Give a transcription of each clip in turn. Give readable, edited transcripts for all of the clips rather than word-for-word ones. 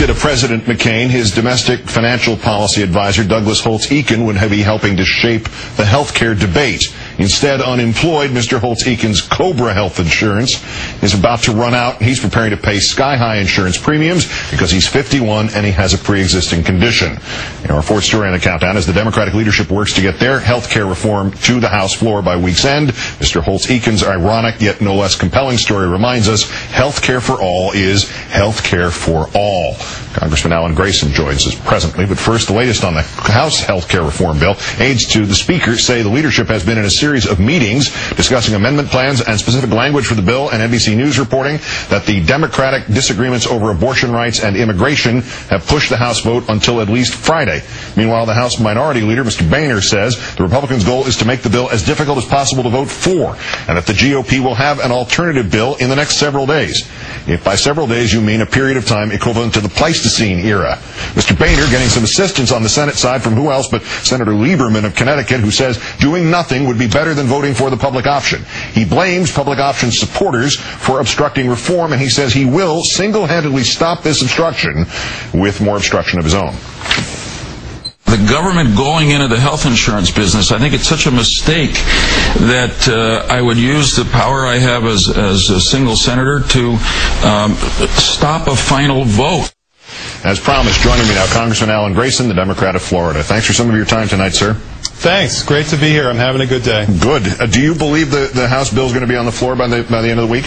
elected a President McCain, his domestic financial policy advisor, Douglas Holtz-Eakin, would be helping to shape the health care debate. Instead, unemployed, Mr. Holtz-Eakin's COBRA health insurance is about to run out. He's preparing to pay sky-high insurance premiums because he's 51 and he has a pre-existing condition. Our fourth story on the countdown is the Democratic leadership works to get their health care reform to the House floor by week's end. Mr. Holtz-Eakin's ironic yet no less compelling story reminds us health care for all is health care for all. Congressman Alan Grayson joins us presently, but first, the latest on the House health care reform bill. Aides to the Speaker say the leadership has been in a series of meetings discussing amendment plans and specific language for the bill, and NBC News reporting that the Democratic disagreements over abortion rights and immigration have pushed the House vote until at least Friday. Meanwhile, the House Minority Leader, Mr. Boehner, says the Republicans' goal is to make the bill as difficult as possible to vote for, and that the GOP will have an alternative bill in the next several days. If by several days you mean a period of time equivalent to the Pleistocene era. Mr. Boehner getting some assistance on the Senate side from who else but Senator Olbermann of Connecticut, who says doing nothing would be better than voting for the public option. He blames public option supporters for obstructing reform, and he says he will single-handedly stop this obstruction with more obstruction of his own. The government going into the health insurance business, I think it's such a mistake that I would use the power I have as a single senator to stop a final vote. As promised, joining me now, Congressman Alan Grayson, the Democrat of Florida. Thanks for some of your time tonight, sir. Thanks. Great to be here. I'm having a good day. Good. Do you believe the House bill is going to be on the floor by the end of the week?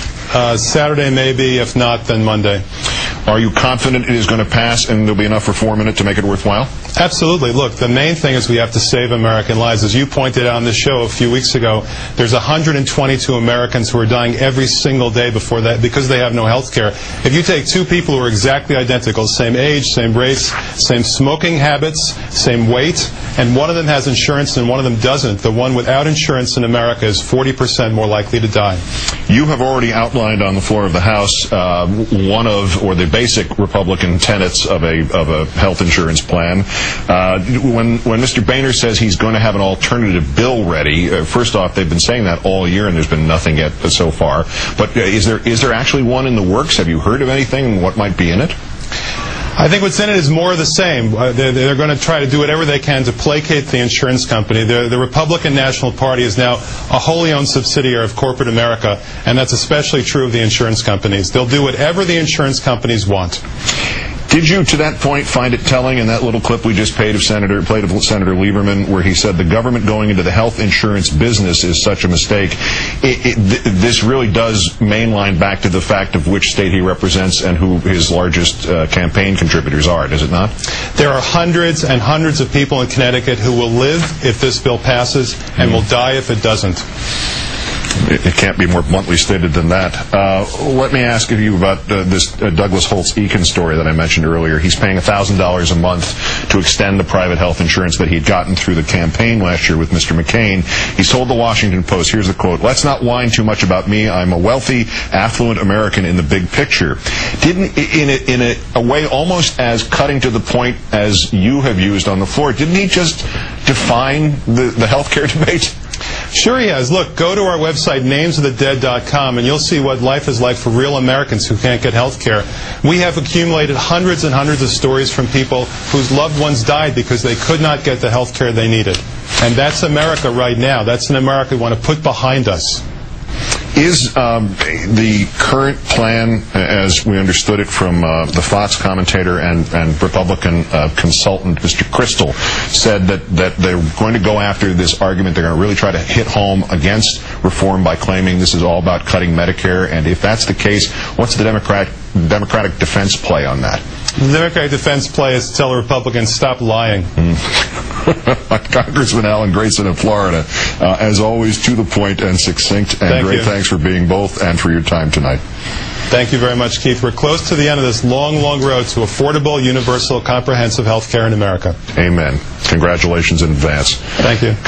Saturday maybe. If not, then Monday. Are you confident it is going to pass and there'll be enough reform in it to make it worthwhile? Absolutely. Look, the main thing is we have to save American lives. As you pointed out on this show a few weeks ago, there's 122 Americans who are dying every single day before that because they have no health care. If you take two people who are exactly identical, same age, same race, same smoking habits, same weight, and one of them has insurance and one of them doesn't, the one without insurance in America is 40% more likely to die. You have already outlined on the floor of the House one of, or the basic Republican tenets of a health insurance plan. When Mr. Boehner says he's going to have an alternative bill ready, first off, they've been saying that all year and there's been nothing yet so far. But is there actually one in the works? Have you heard of anything and what might be in it? I think what's in it is more of the same. They're going to try to do whatever they can to placate the insurance company. The Republican National Party is now a wholly owned subsidiary of corporate America, and that's especially true of the insurance companies. They'll do whatever the insurance companies want. Did you, to that point, find it telling in that little clip we just played of Senator Olbermann, where he said the government going into the health insurance business is such a mistake? This really does mainline back to the fact of which state he represents and who his largest campaign contributors are, does it not? There are hundreds and hundreds of people in Connecticut who will live if this bill passes and will die if it doesn't. It can't be more bluntly stated than that. Let me ask you about this Douglas Holtz-Eakin story that I mentioned earlier. He's paying $1,000 a month to extend the private health insurance that he'd gotten through the campaign last year with Mr. McCain. He's told the Washington Post, here's the quote, "Let's not whine too much about me. I'm a wealthy, affluent American in the big picture." In a way almost as cutting to the point as you have used on the floor, didn't he just define the health care debate? Sure he has. Look, go to our website, namesofthedead.com, and you'll see what life is like for real Americans who can't get health care. We have accumulated hundreds and hundreds of stories from people whose loved ones died because they could not get the health care they needed. And that's America right now. That's an America we want to put behind us. Is the current plan, as we understood it from the Fox commentator and Republican consultant, Mr. Kristol, said that they're going to go after this argument, they're going to really try to hit home against reform by claiming this is all about cutting Medicare, and if that's the case, what's the Democratic defense play on that? The Democratic defense play is to tell the Republicans, stop lying. Congressman Alan Grayson of Florida, as always, to the point and succinct, and great thanks for being both and for your time tonight. Thank you very much, Keith. We're close to the end of this long, long road to affordable, universal, comprehensive health care in America. Amen. Congratulations in advance. Thank you.